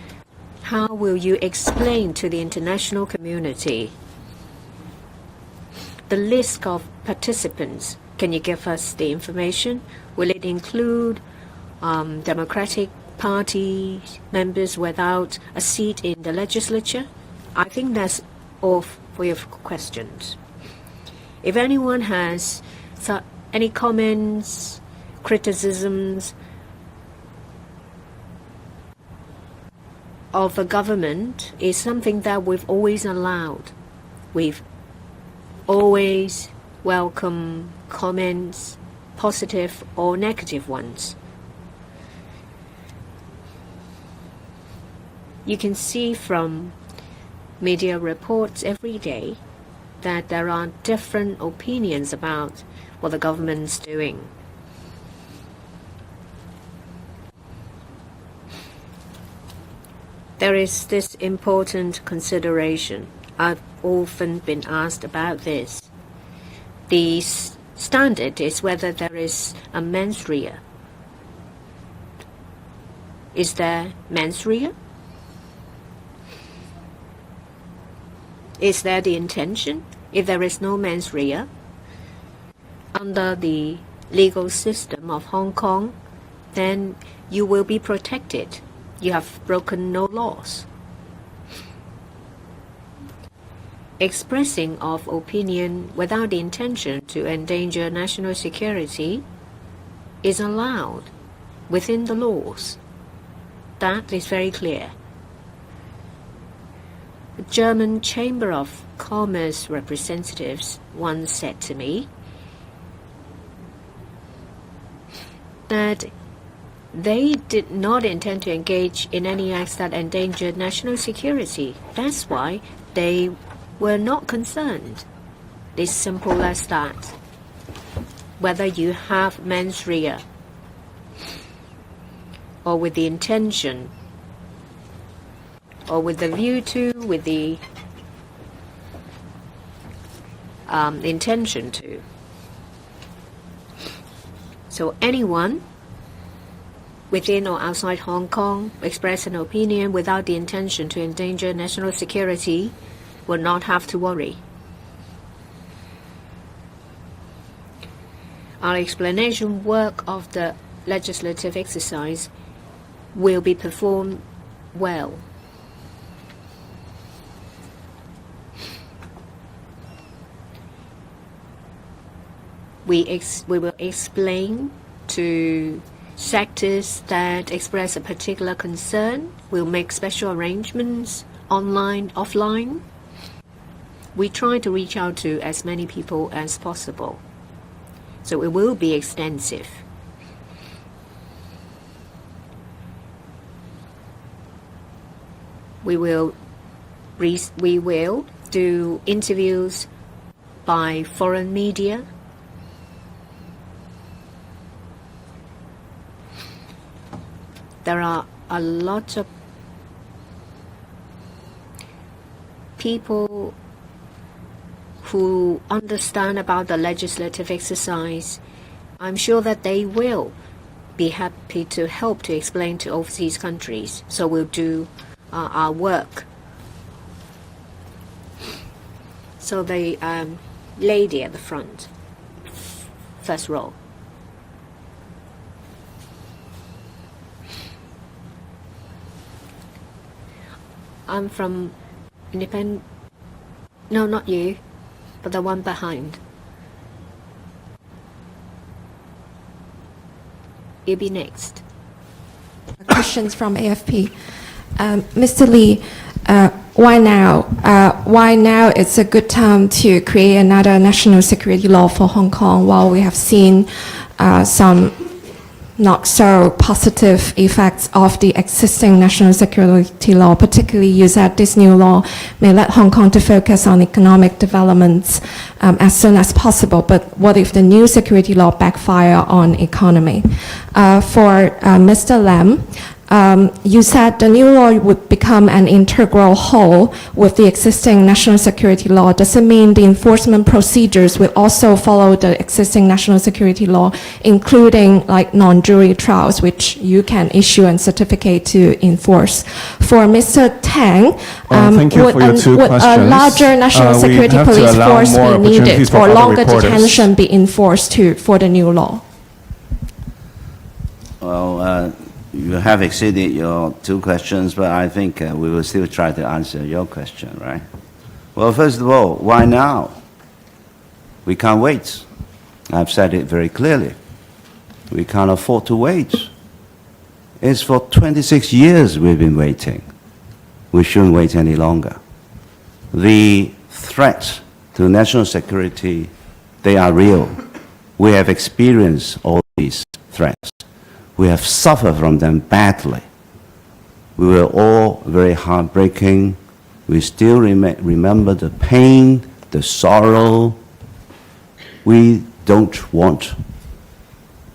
how will you explain to the international community the list of participants? Can you give us the information? Will it include Democratic Party members without a seat in the legislature? I think that's all for your questions. If anyone has any comments, criticisms of the government, is something that we've always allowed. We've always welcome comments, positive or negative ones. You can see from media reports every day that there are different opinions about what the government's doing. There is this important consideration. I've often been asked about this. The standard is whether there is a mens rea. Is there mens rea? Is there the intention? If there is no mens rea, under the legal system of Hong Kong, then you will be protected. You have broken no laws. Expressing of opinion without the intention to endanger national security is allowed within the laws. That is very clear. The German Chamber of Commerce representatives once said to me that they did not intend to engage in any acts that endangered national security. That's why they were not concerned. It's simple as that. Whether you have mens rea or with the intention or with the view to, with the intention to. So anyone within or outside Hong Kong express an opinion without the intention to endanger national security will not have to worry. Our explanation work of the legislative exercise will be performed well. We will explain to sectors that express a particular concern. We'll make special arrangements online, offline. We try to reach out to as many people as possible. So it will be extensive. We will do interviews by foreign media. There are a lot of people who understand about the legislative exercise. I'm sure that they will be happy to help to explain to overseas countries. So we'll do our work. So the lady at the front, first row. I'm from independent. No, not you, but the one behind. You'll be next. Questions from AFP. Mr. Lee, why now? Why now it's a good time to create another national security law for Hong Kong while we have seen some not so positive effects of the existing national security law? Particularly, you said this new law may let Hong Kong to focus on economic developments as soon as possible, but what if the new security law backfire on economy? For Mr. Lam, you said the new law would become an integral whole with the existing national security law. Does it mean the enforcement procedures will also follow the existing national security law, including like non-jury trials, which you can issue a certificate to enforce? For Mr. Tang, would a larger national security police force be needed or longer detention be enforced for the new law? Well, you have exceeded your 2 questions, but I think we will still try to answer your question, right? Well, first of all, why now? We can't wait. I've said it very clearly. We can't afford to wait. It's for 26 years we've been waiting. We shouldn't wait any longer. The threat to national security, they are real. We have experienced all these threats. We have suffered from them badly. We were all very heartbreaking. We still remember the pain, the sorrow. We don't want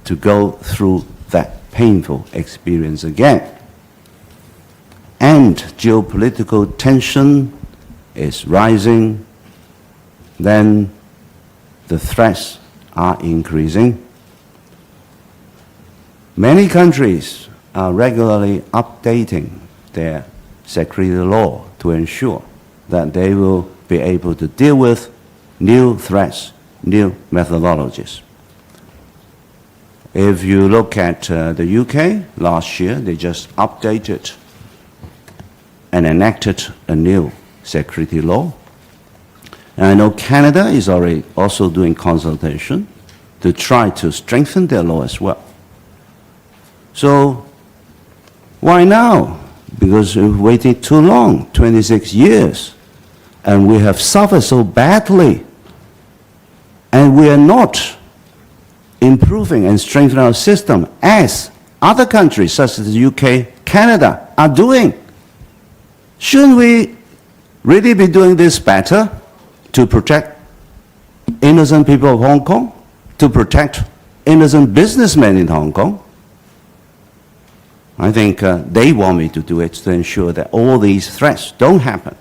to go through that painful experience again. and geopolitical tension is rising, then the threats are increasing. Many countries are regularly updating their security law to ensure that they will be able to deal with new threats, new methodologies. If you look at the UK, last year they just updated and enacted a new security law. And I know Canada is already also doing consultation to try to strengthen their law as well. So why now? Because we've waited too long, 26 years, and we have suffered so badly, and we are not improving and strengthening our system as other countries such as the UK, Canada are doing. Shouldn't we really be doing this better to protect innocent people of Hong Kong, to protect innocent businessmen in Hong Kong? I think they want me to do it to ensure that all these threats don't happen.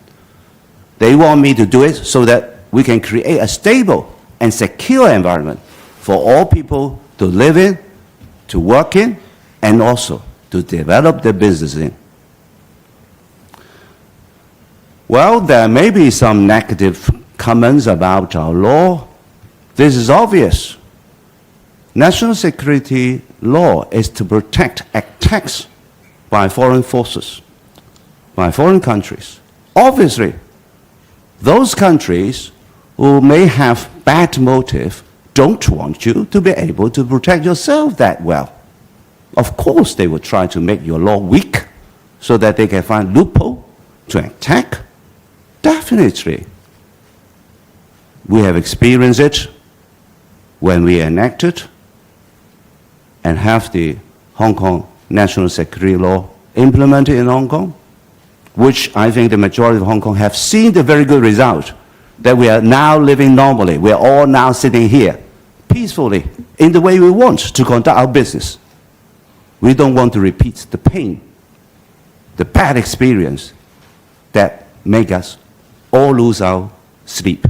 They want me to do it so that we can create a stable and secure environment for all people to live in, to work in, and also to develop their business in. Well, there may be some negative comments about our law. This is obvious. National security law is to protect attacks by foreign forces, by foreign countries. Obviously, those countries who may have bad motive don't want you to be able to protect yourself that well. Of course, they will try to make your law weak so that they can find loophole to attack. Definitely. We have experienced it when we enacted and have the Hong Kong national security law implemented in Hong Kong, which I think the majority of Hong Kong have seen the very good result, that we are now living normally. We are all now sitting here peacefully in the way we want to conduct our business. We don't want to repeat the pain, the bad experience that make us all lose our sleep.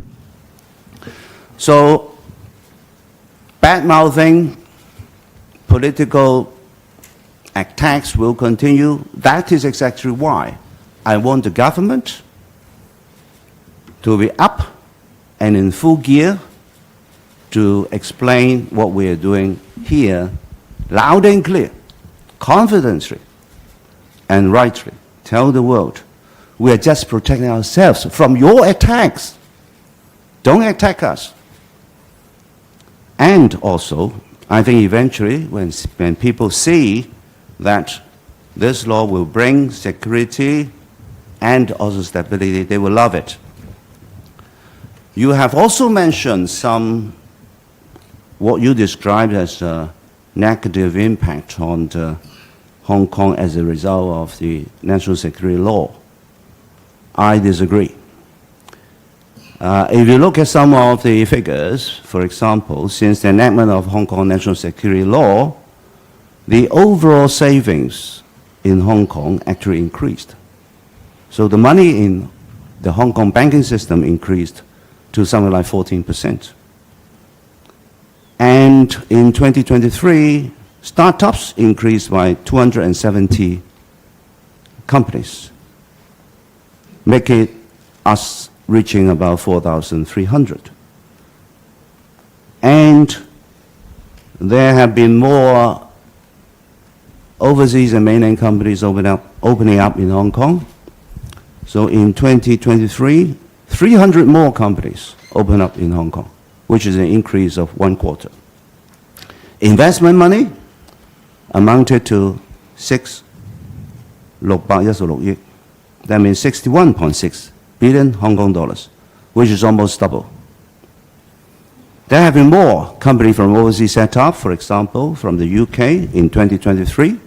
So, bad-mouthing, political attacks will continue. That is exactly why I want the government to be up and in full gear to explain what we are doing here loud and clear, confidently and rightly. Tell the world we are just protecting ourselves from your attacks. Don't attack us. And also, I think eventually when people see that this law will bring security and also stability, they will love it. You have also mentioned some, what you described as a negative impact on Hong Kong as a result of the national security law. I disagree. If you look at some of the figures, for example, since the enactment of Hong Kong national security law, the overall savings in Hong Kong actually increased. So the money in the Hong Kong banking system increased to something like 14%. And in 2023, startups increased by 270 companies, making us reaching about 4,300. And there have been more overseas and mainland companies opening up in Hong Kong. So in 2023, 300 more companies opened up in Hong Kong, which is an increase of 1/4. Investment money amounted to 6,616 億. That means 61.6 billion Hong Kong dollars, which is almost double. There have been more companies from overseas set up, for example, from the UK in 2023.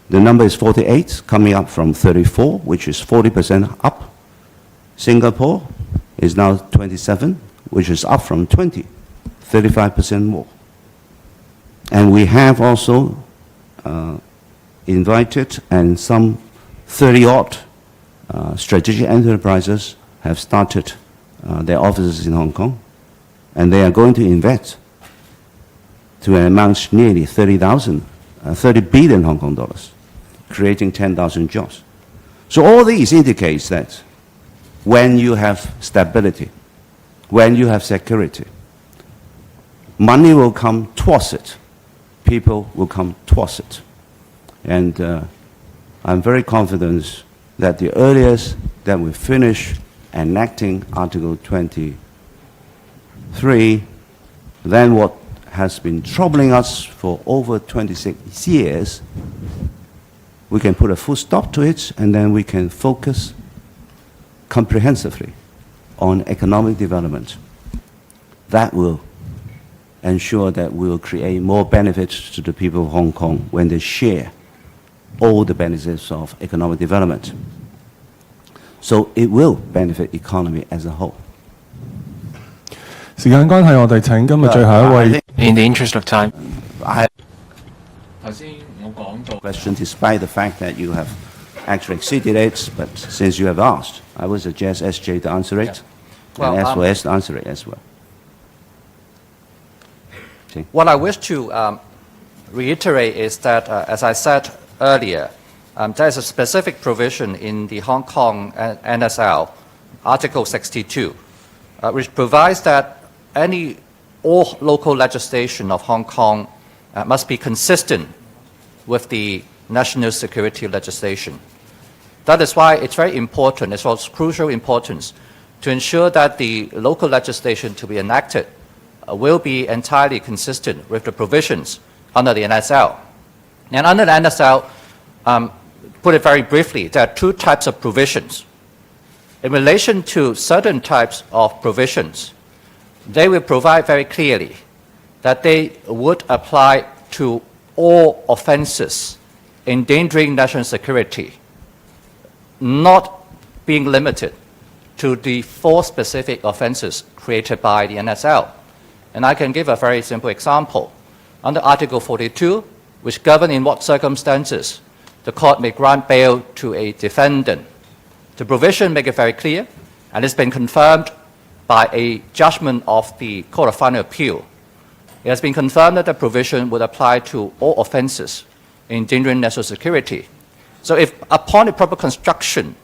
The number is 48, coming up from 34, which is 40% up. Singapore is now 27, which is up from 20, 35% more. And we have also invited, and some 30-odd strategic enterprises have started their offices in Hong Kong, and they are going to invest to an amount nearly 30 billion Hong Kong dollars, creating 10,000 jobs. So all these indicates that when you have stability, when you have security, money will come towards it, people will come towards it. And I'm very confident that the earliest that we finish enacting Article 23, then what has been troubling us for over 26 years, we can put a full stop to it, and then we can focus comprehensively on economic development. That will ensure that we will create more benefits to the people of Hong Kong when they share all the benefits of economic development. So it will benefit economy as a whole. 時間關係，我哋請今日最後一位。 In the interest of time, I 頭先我講到 question, despite the fact that you have actually exceeded it, but since you have asked, I would suggest SJ to answer it, Well, and SOS to answer it as well. What I wish to reiterate is that, as I said earlier, there is a specific provision in the Hong Kong NSL, Article 62, which provides that all local legislation of Hong Kong must be consistent with the national security legislation. That is why it's very important, it's of crucial importance, to ensure that the local legislation to be enacted will be entirely consistent with the provisions under the NSL. And under the NSL, put it very briefly, there are two types of provisions. In relation to certain types of provisions, they will provide very clearly that they would apply to all offences endangering national security, not being limited to the 4 specific offences created by the NSL. And I can give a very simple example. Under Article 42, which governs in what circumstances the court may grant bail to a defendant, the provision makes it very clear, and it's been confirmed by a judgment of the Court of Final Appeal. It has been confirmed that the provision would apply to all offences endangering national security. So if upon the proper construction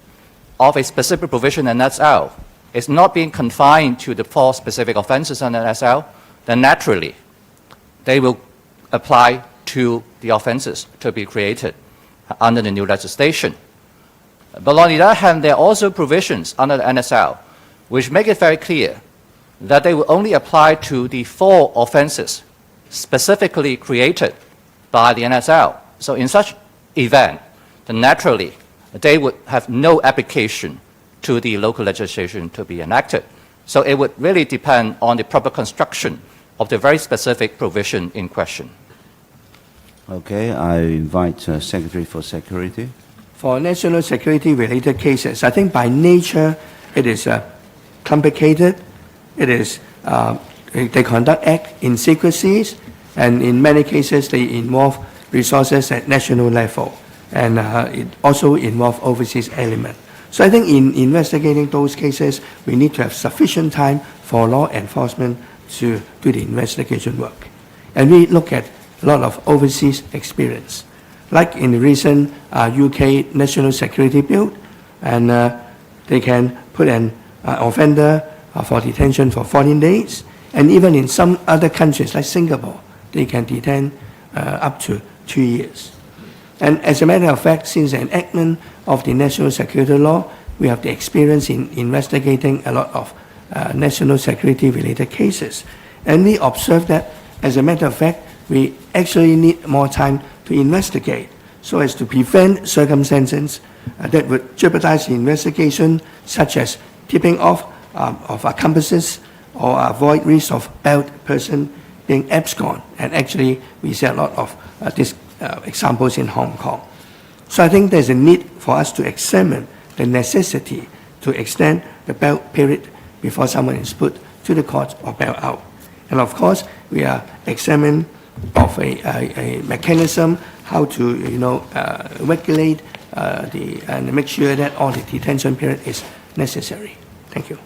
of a specific provision in NSL, it's not being confined to the 4 specific offences in NSL, then naturally they will apply to the offences to be created under the new legislation. But on the other hand, there are also provisions under the NSL which make it very clear that they will only apply to the 4 offences specifically created by the NSL. So in such event, then naturally they would have no application to the local legislation to be enacted. So it would really depend on the proper construction of the very specific provision in question. Okay, I invite Secretary for Security. For national security related cases, I think by nature it is complicated. It is, they conduct act in secrecies, and in many cases they involve resources at national level, and it also involves overseas element. So I think in investigating those cases, we need to have sufficient time for law enforcement to do the investigation work. And we look at a lot of overseas experience. Like in the recent UK National Security Bill, and they can put an offender for detention for 14 days, and even in some other countries like Singapore, they can detain up to 2 years. And as a matter of fact, since the enactment of the national security law, we have the experience in investigating a lot of national security related cases. And we observe that, as a matter of fact, we actually need more time to investigate so as to prevent circumstances that would jeopardize the investigation, such as tipping off of accomplices or avoid risk of bailed person being abscond. And actually, we see a lot of these examples in Hong Kong. So I think there's a need for us to examine the necessity to extend the bail period before someone is put to the court or bail out. And of course, we are examining of a mechanism how to regulate and make sure that all the detention period is necessary. Thank you.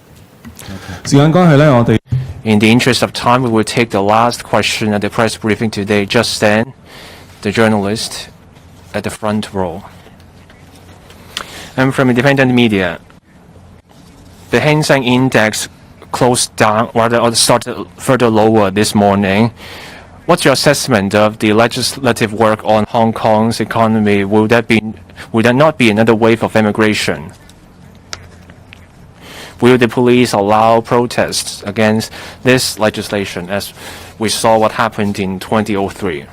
時間關係咧，我哋 In the interest of time, we will take the last question at the press briefing today. Just then, the journalist at the front row. I'm from independent media. The Hang Seng Index closed down, rather started further lower this morning. What's your assessment of the legislative work on Hong Kong's economy? Will there not be another wave of immigration? Will the police allow protests against this legislation, as we saw what happened in 2003?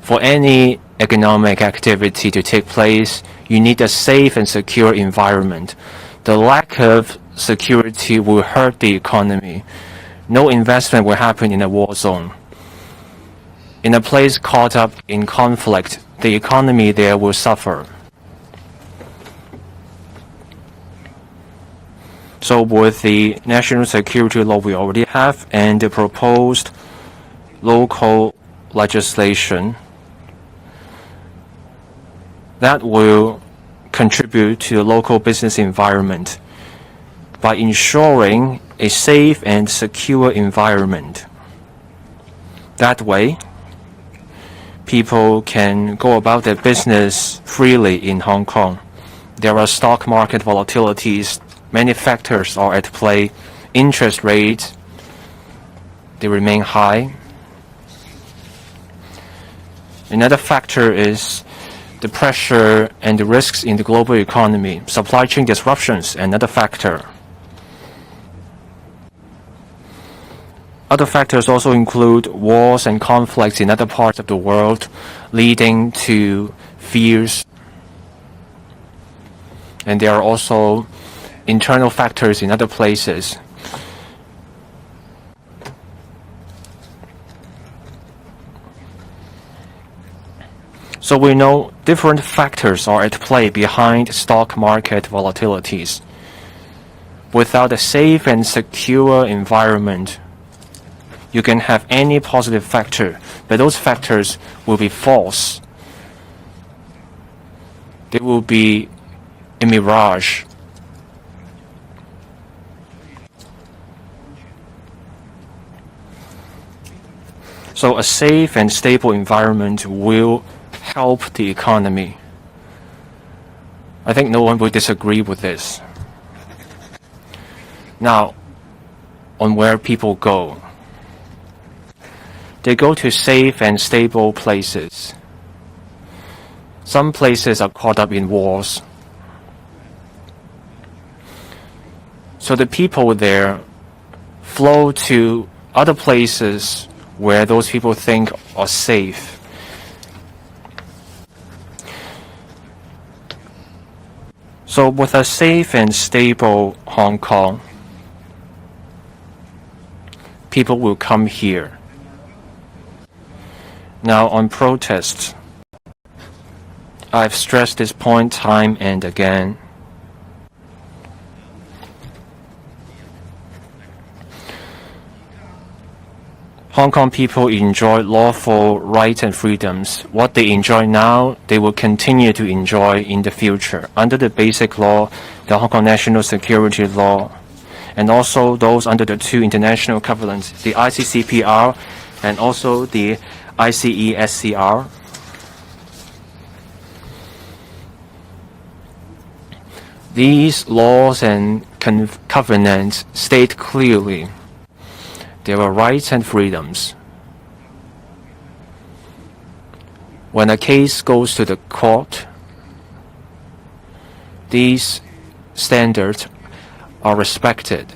For any economic activity to take place, you need a safe and secure environment. The lack of security will hurt the economy. No investment will happen in a war zone. In a place caught up in conflict, the economy there will suffer. So with the national security law we already have and the proposed local legislation, that will contribute to the local business environment by ensuring a safe and secure environment. That way, people can go about their business freely in Hong Kong. There are stock market volatilities. Many factors are at play. Interest rates, they remain high. Another factor is the pressure and the risks in the global economy. Supply chain disruptions, another factor. Other factors also include wars and conflicts in other parts of the world, leading to fears. And there are also internal factors in other places. So we know different factors are at play behind stock market volatilities. Without a safe and secure environment, you can have any positive factor, but those factors will be false. They will be a mirage. So a safe and stable environment will help the economy. I think no one will disagree with this. Now, on where people go. They go to safe and stable places. Some places are caught up in wars. So the people there flow to other places where those people think are safe. So with a safe and stable Hong Kong, people will come here. Now on protests, I've stressed this point time and again. Hong Kong people enjoy lawful rights and freedoms. What they enjoy now, they will continue to enjoy in the future under the Basic Law, the Hong Kong National Security Law, and also those under the two international covenants, the ICCPR and also the ICESCR. These laws and covenants state clearly there are rights and freedoms. When a case goes to the court, these standards are respected.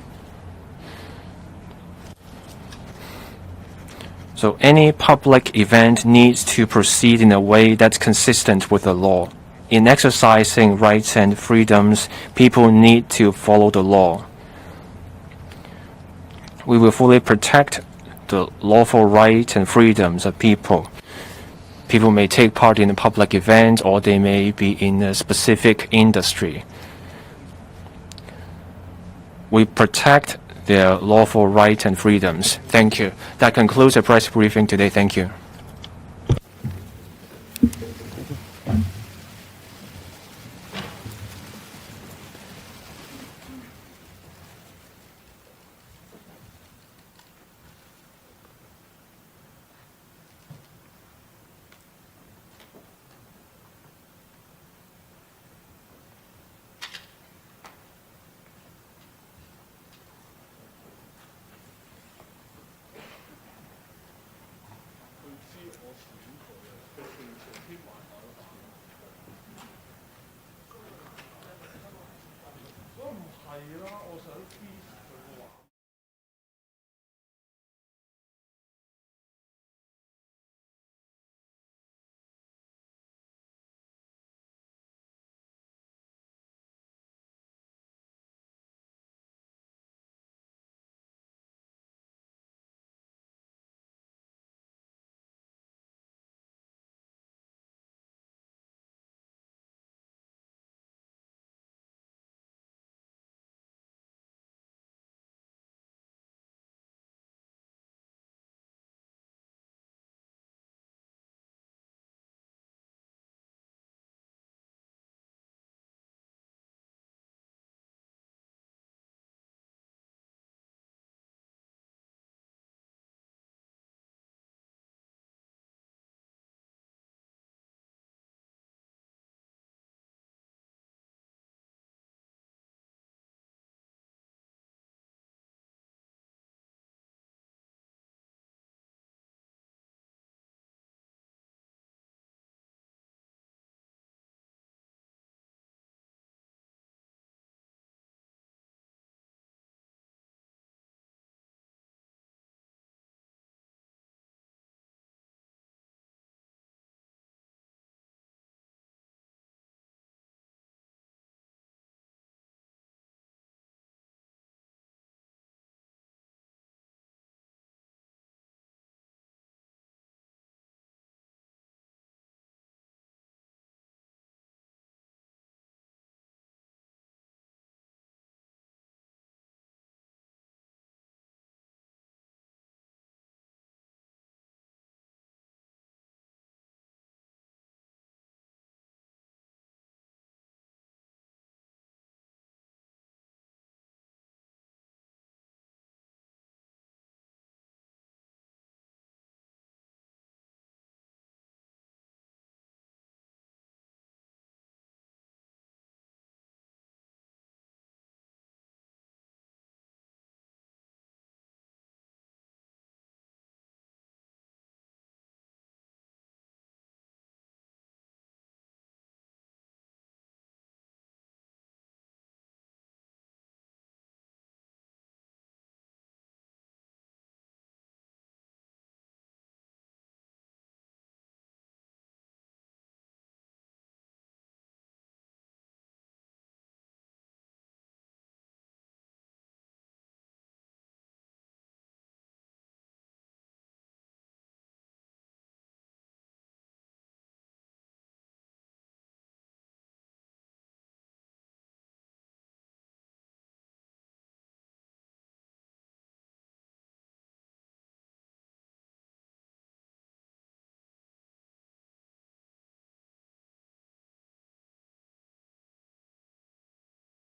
So any public event needs to proceed in a way that's consistent with the law. In exercising rights and freedoms, people need to follow the law. We will fully protect the lawful rights and freedoms of people. People may take part in a public event or they may be in a specific industry. We protect their lawful rights and freedoms. Thank you. That concludes the press briefing today. Thank you.